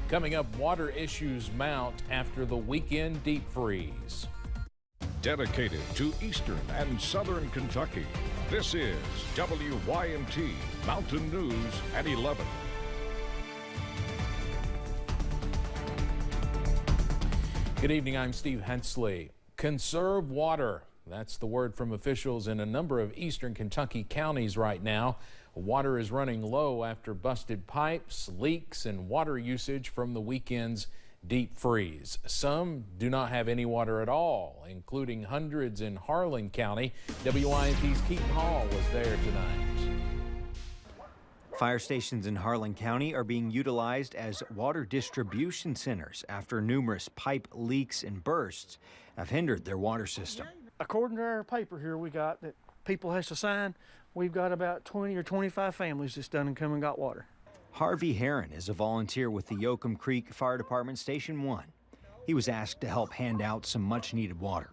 Coming up, water issues mount after the weekend deep freeze. Dedicated to Eastern and Southern Kentucky, this is WYMT Mountain News at 11. Good evening, I'm Steve Hensley. Conserve water. That's the word from officials in a number of eastern Kentucky counties right now. Water is running low after busted pipes, leaks, and water usage from the weekend's deep freeze. Some do not have any water at all, including hundreds in Harlan County. WYMT's Keaton Hall was there tonight. Fire stations in Harlan County are being utilized as water distribution centers after numerous pipe leaks and bursts have hindered their water system. According to our paper here we got that people has to sign, we've got about 20 or 25 families that's done and come and got water. Harvey Heron is a volunteer with the Yoakum Creek Fire Department Station 1. He was asked to help hand out some much-needed water.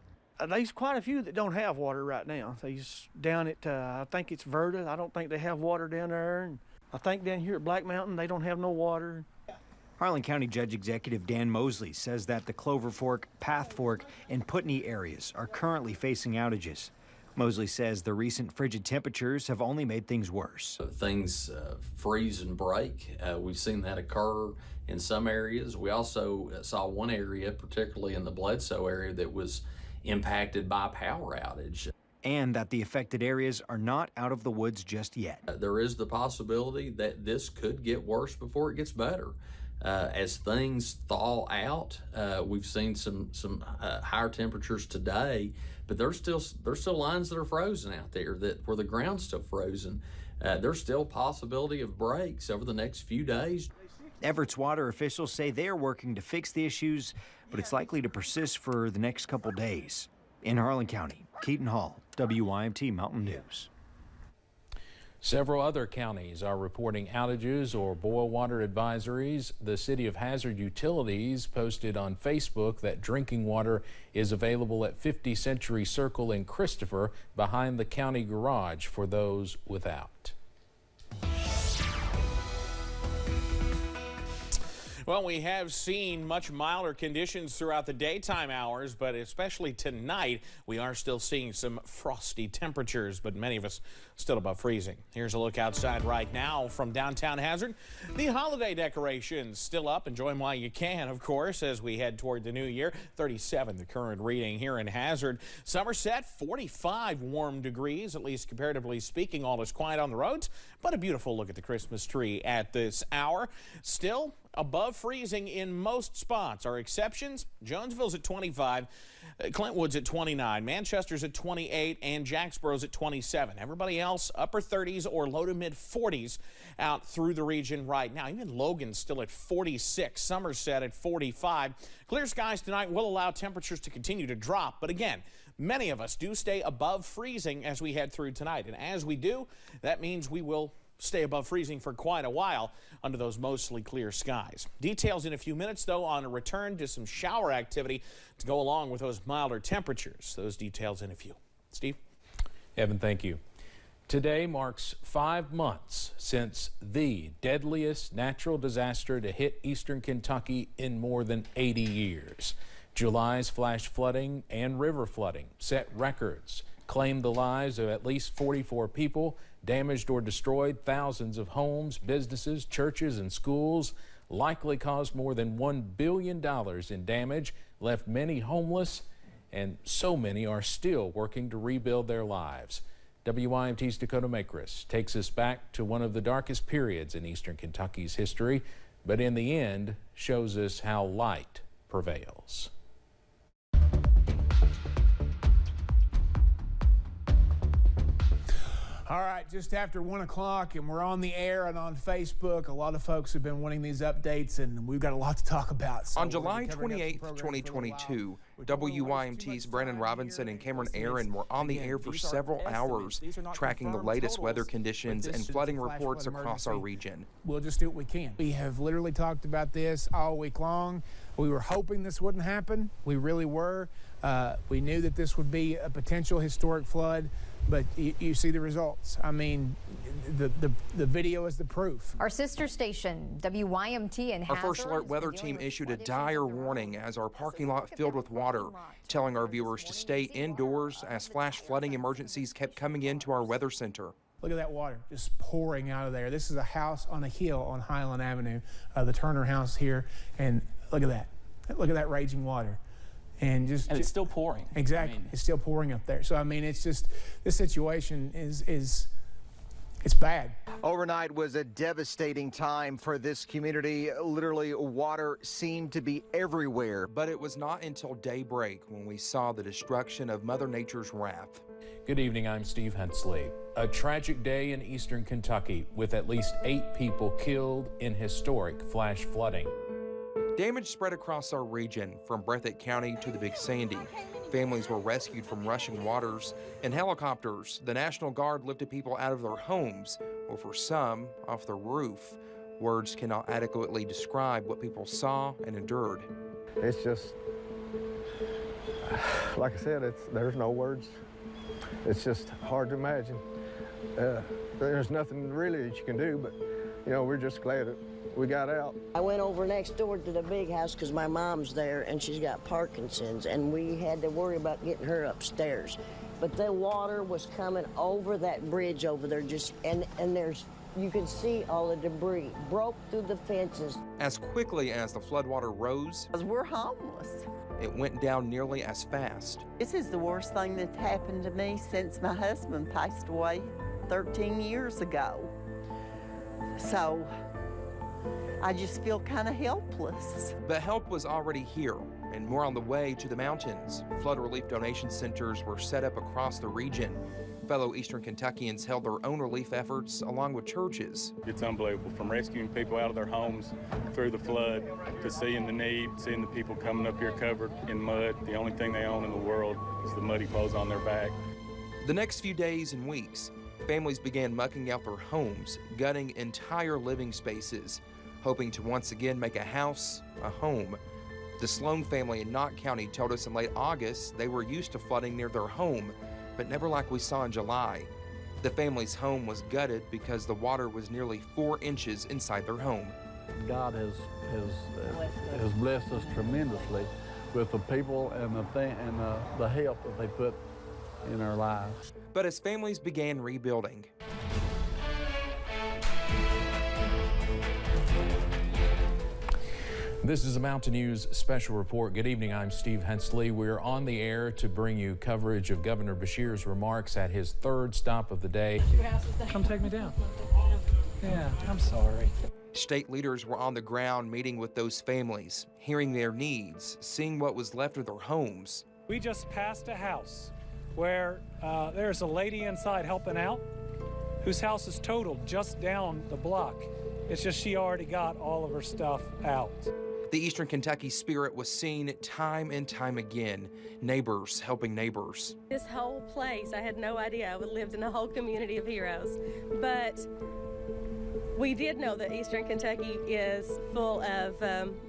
There's quite a few that don't have water right now. They's down at, I think it's Verda. I don't think they have water down there. And I think down here at Black Mountain, they don't have no water. Harlan County Judge Executive Dan Mosley says that the Clover Fork, Path Fork, and Putney areas are currently facing outages. Mosley says the recent frigid temperatures have only made things worse. Things freeze and break. We've seen that occur in some areas. We also saw one area, particularly in the Bledsoe area, that was impacted by a power outage. And that the affected areas are not out of the woods just yet. There is the possibility that this could get worse before it gets better. As things thaw out, we've seen some higher temperatures today, but there's still lines that are frozen out there where the ground's still frozen. There's still possibility of breaks over the next few days. Everett's water officials say they are working to fix the issues, but it's likely to persist for the next couple days. In Harlan County, Keaton Hall, WYMT Mountain News. Several other counties are reporting outages or boil water advisories. The City of Hazard Utilities posted on Facebook that drinking water is available at 50 Century Circle in Christopher behind the county garage for those without. Well, we have seen much milder conditions throughout the daytime hours, but especially tonight, we are still seeing some frosty temperatures, but many of us still above freezing. Here's a look outside right now from downtown Hazard. The holiday decorations still up. Enjoy them while you can, of course, as we head toward the new year. 37 the current reading here in Hazard. Somerset, 45 warm degrees, at least comparatively speaking. All is quiet on the roads, but a beautiful look at the Christmas tree at this hour. Still above freezing in most spots. Our exceptions, Jonesville's at 25, Clintwood's at 29, Manchester's at 28, and Jacksboro's at 27. Everybody else, upper 30s or low to mid 40s out through the region right now. Even Logan's still at 46, Somerset at 45. Clear skies tonight will allow temperatures to continue to drop, but again, many of us do stay above freezing as we head through tonight. And as we do, that means we will stay above freezing for quite a while under those mostly clear skies. Details in a few minutes, though, on a return to some shower activity to go along with those milder temperatures. Those details in a few. Steve? Evan, thank you. Today marks 5 months since the deadliest natural disaster to hit eastern Kentucky in more than 80 years. July's flash flooding and river flooding set records, claimed the lives of at least 44 people, damaged or destroyed thousands of homes, businesses, churches, and schools, likely caused more than $1 billion in damage, left many homeless, and so many are still working to rebuild their lives. WYMT's Dakota Makris takes us back to one of the darkest periods in eastern Kentucky's history, but in the end shows us how light prevails. All right, just after 1 o'clock, and we're on the air and on Facebook. A lot of folks have been wanting these updates, and we've got a lot to talk about. So on July 28th, 2022, WYMT's Brandon Robinson and Cameron Aaron were on the air for several hours, tracking the latest weather conditions and flooding reports across our region. We'll just do what we can. We have literally talked about this all week long. We were hoping this wouldn't happen. We really were. We knew that this would be a potential historic flood. but you see the results. I mean, the video is the proof. Our sister station, WYMT in Our First Alert weather team issued a dire warning as our parking lot filled with water, telling our viewers to stay indoors as flash flooding emergencies kept coming into our weather center. Look at that water just pouring out of there. This is a house on a hill on Highland Avenue, the Turner house here, and look at that. Look at that raging water. And it's still pouring. Exactly. I mean, it's still pouring up there. So, I mean, it's just, this situation it's bad. Overnight was a devastating time for this community. Literally, water seemed to be everywhere. But it was not until daybreak when we saw the destruction of Mother Nature's wrath. Good evening, I'm Steve Hensley. A tragic day in eastern Kentucky with at least 8 people killed in historic flash flooding. Damage spread across our region, from Breathitt County to the Big Sandy. Families were rescued from rushing waters. In helicopters, the National Guard lifted people out of their homes, or for some, off their roof. Words cannot adequately describe what people saw and endured. It's just, like I said, there's no words. It's just hard to imagine. There's nothing really that you can do, but, you know, we're just glad that we got out. I went over next door to the big house because my mom's there and she's got Parkinson's, and we had to worry about getting her upstairs. But the water was coming over that bridge over there, and you can see all the debris broke through the fences. As quickly as the floodwater rose, we're homeless. It went down nearly as fast. This is the worst thing that's happened to me since my husband passed away 13 years ago. So I just feel kind of helpless. But help was already here, and more on the way to the mountains. Flood relief donation centers were set up across the region. Fellow Eastern Kentuckians held their own relief efforts along with churches. It's unbelievable, from rescuing people out of their homes through the flood to seeing the need, seeing the people coming up here covered in mud. The only thing they own in the world is the muddy clothes on their back. The next few days and weeks, families began mucking out their homes, gutting entire living spaces, hoping to once again make a house a home. The Sloan family in Knott County told us in late August they were used to flooding near their home, but never like we saw in July. The family's home was gutted because the water was nearly 4 inches inside their home. God has blessed us tremendously with the people and the help that they put in our lives. But as families began rebuilding, This is a Mountain News special report. Good evening, I'm Steve Hensley. We're on the air to bring you coverage of Governor Beshear's remarks at his 3rd stop of the day. Come take me down. Yeah, I'm sorry. State leaders were on the ground meeting with those families, hearing their needs, seeing what was left of their homes. We just passed a house where there's a lady inside helping out whose house is totaled just down the block. It's just she already got all of her stuff out. The Eastern Kentucky spirit was seen time and time again, neighbors helping neighbors. This whole place, I had no idea I would lived in a whole community of heroes, but we did know that Eastern Kentucky is full of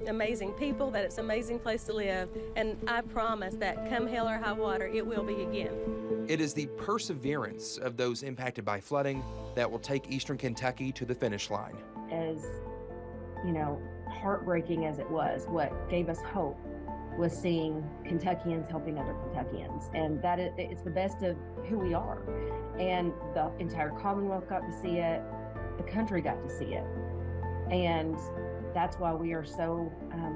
amazing people, that it's an amazing place to live, and I promise that come hell or high water, it will be again. It is the perseverance of those impacted by flooding that will take Eastern Kentucky to the finish line. As, you know, heartbreaking as it was, what gave us hope was seeing Kentuckians helping other Kentuckians, and that it's the best of who we are. And the entire Commonwealth got to see it, the country got to see it, and that's why we are so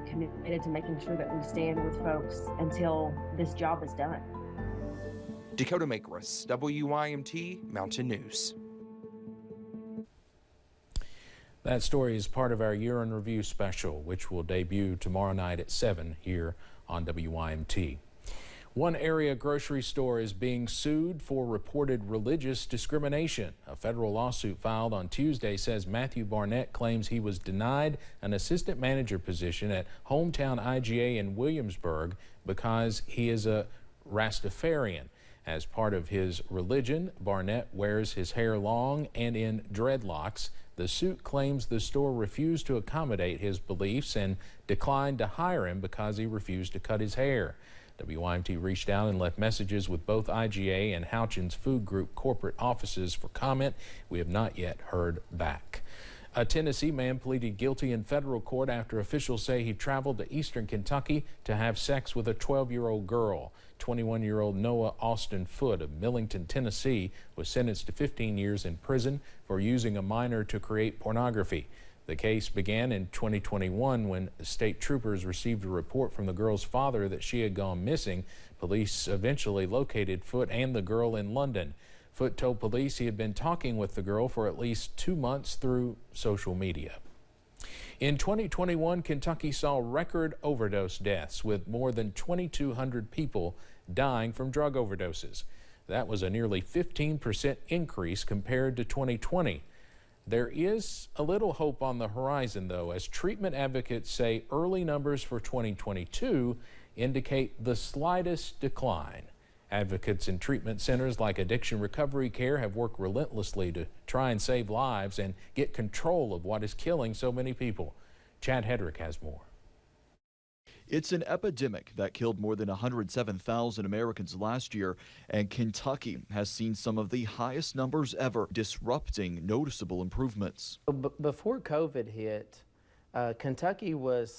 committed to making sure that we stand with folks until this job is done. Dakota Makris, WYMT Mountain News. That story is part of our Year in Review special, which will debut tomorrow night at 7 here on WYMT. One area grocery store is being sued for reported religious discrimination. A federal lawsuit filed on Tuesday says Matthew Barnett claims he was denied an assistant manager position at Hometown IGA in Williamsburg because he is a Rastafarian. As part of his religion, Barnett wears his hair long and in dreadlocks. The suit claims the store refused to accommodate his beliefs and declined to hire him because he refused to cut his hair. WYMT reached out and left messages with both IGA and Houchins Food Group corporate offices for comment. We have not yet heard back. A Tennessee man pleaded guilty in federal court after officials say he traveled to eastern Kentucky to have sex with a 12-year-old girl. 21-year-old Noah Austin Foote of Millington, Tennessee, was sentenced to 15 years in prison for using a minor to create pornography. The case began in 2021 when state troopers received a report from the girl's father that she had gone missing. Police eventually located Foote and the girl in London. Foote told police he had been talking with the girl for at least 2 months through social media. In 2021, Kentucky saw record overdose deaths, with more than 2,200 people dying from drug overdoses. That was a nearly 15% increase compared to 2020. There is a little hope on the horizon, though, as treatment advocates say early numbers for 2022 indicate the slightest decline. Advocates in treatment centers like Addiction Recovery Care have worked relentlessly to try and save lives and get control of what is killing so many people. Chad Hedrick has more. It's an epidemic that killed more than 107,000 Americans last year, and Kentucky has seen some of the highest numbers ever, disrupting noticeable improvements. Before COVID hit, Kentucky was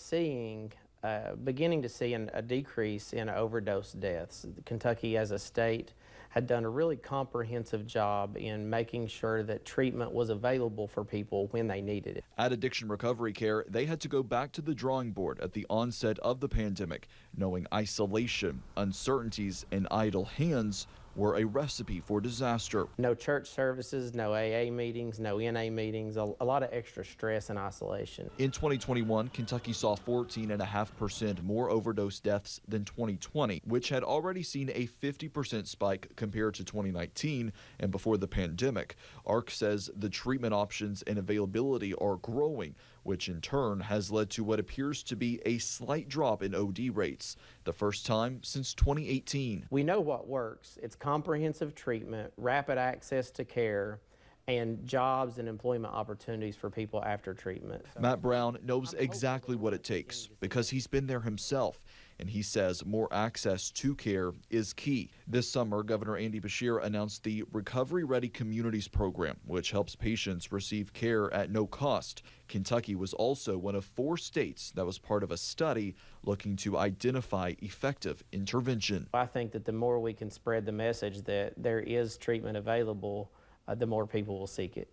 beginning to see a decrease in overdose deaths. Kentucky as a state had done a really comprehensive job in making sure that treatment was available for people when they needed it. At Addiction Recovery Care, they had to go back to the drawing board at the onset of the pandemic, knowing isolation, uncertainties, and idle hands were a recipe for disaster. No church services, no AA meetings, no NA meetings, a lot of extra stress and isolation. In 2021, Kentucky saw 14.5% more overdose deaths than 2020, which had already seen a 50% spike compared to 2019 and before the pandemic. ARC says the treatment options and availability are growing, which in turn has led to what appears to be a slight drop in OD rates, the first time since 2018. We know what works. It's comprehensive treatment, rapid access to care, and jobs and employment opportunities for people after treatment. Matt Brown knows exactly what it takes because he's been there himself, and he says more access to care is key. This summer, Governor Andy Beshear announced the Recovery Ready Communities program, which helps patients receive care at no cost. Kentucky was also one of 4 states that was part of a study looking to identify effective intervention. I think that the more we can spread the message that there is treatment available, the more people will seek it.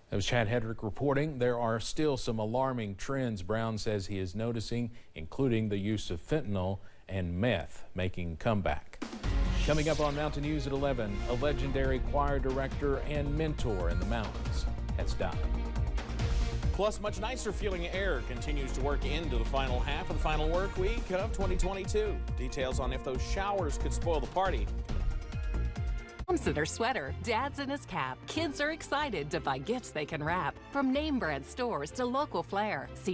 That was Chad Hedrick reporting. There are still some alarming trends Brown says he is noticing, including the use of fentanyl and meth making comeback. Coming up on Mountain News at 11, a legendary choir director and mentor in the mountains has died. Plus, much nicer feeling air continues to work into the final half of the final work week of 2022. Details on if those showers could spoil the party. Mom's in her sweater, dad's in his cap. Kids are excited to buy gifts they can wrap. From name brand stores to local flair. See